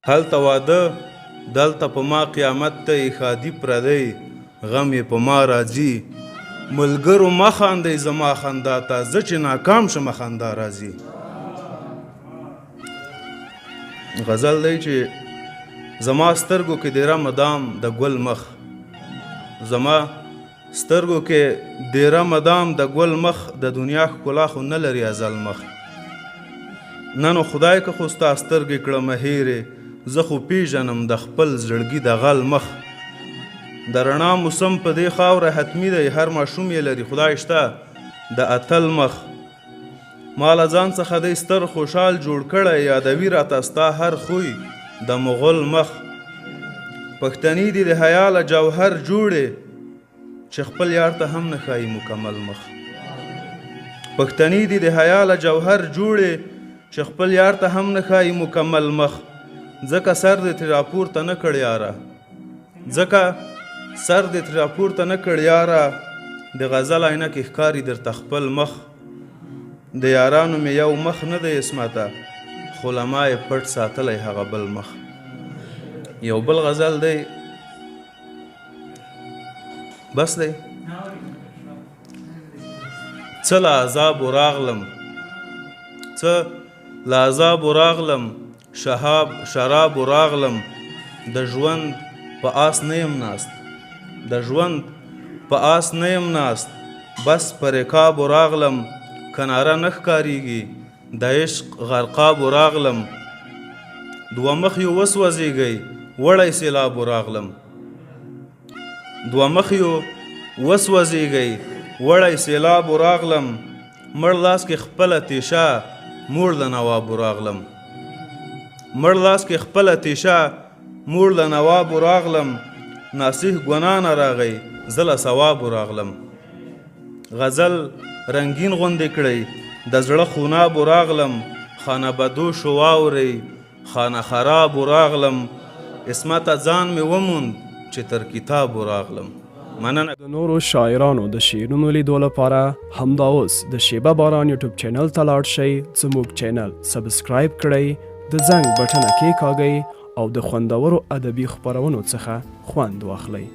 هلته واده دلته په ما قیامت ته ښادي پردی غم یې په ما راځي ملګرو مه خاندئ زما خندا ته زه چې ناکام شم خندا راځي. غزل دی چې زما سترګو کې دیره مدام د ګل مخ، زما سترګو کې دیره مدام د ګل مخ، د دنیا ښکلا خو نه لري ازل مخ. نن خدای که خو ستا سترګې کړمه هیرې، زه خو پیژنم د خپل زړګي د غل مخ. د رڼا موسم په دې خاوره حتمي دی، هر ماشوم یې لري خدای شته د اتل مخ. ما له ځان څخه دی ستر خوشحال جوړ کړی، یادوي راته ستا هر خوی د مغل مخ. پښتني دي د حیا له جوهر جوړې، چې خپل یار ته هم نه ښایي مکمل مخ. پښتني دي د حیا له جوهر جوړې، چې خپل یار ته هم نه ښایي مکمل مخ. ځکه سر دې ترې راپورته نه کړ یاره، ځکه سر دې ترې راپورته نه کړ یاره، د غزل آینه کې ښکاري درته خپل مخ. د یارانو مې یو مخ نه دی اسمته، خو له ما یې پټ ساتلی هغه بل مخ. یو بل غزل دی، بس دی. څه له عذابو راغلم، څه له عذابو راغلم، شرابو راغلم، د ژوند په آس نه یم ناست، د ژوند په آس نه یم ناست، بس په رکابو راغلم، کناره نه ښکارېږي، د عشق غرقابو راغلم. دوه مخیو وسوځېږئ وړی سیلابو راغلم، دوه مخیو وسوځېږئ وړی سیلابو راغلم، مړ لاس کې خپله تیشه موړ له نوابو راغلم، مړ لاس کې خپله تیشه موړ له نوابو راغلم، ناسح ګناه نه راغی زه له ثوابو راغلم. غزل رنګین غوندې کړئ د زړه خونابو راغلم، خانه بدوشو واورئ خانه خرابو راغلم، اسمته ځان مې وموند چې تر کتابو راغلم. مننه. د نورو شاعرانو د شعرونو لیدو لپاره همدا اوس د شیبه باران یوټیوب چینل ته لاړ شئ، زموږ چینل سبسکرایب کړئ، د زنګ بټنه کېکاږئ او د خوندورو ادبي خپرونو څخه خوند واخلئ.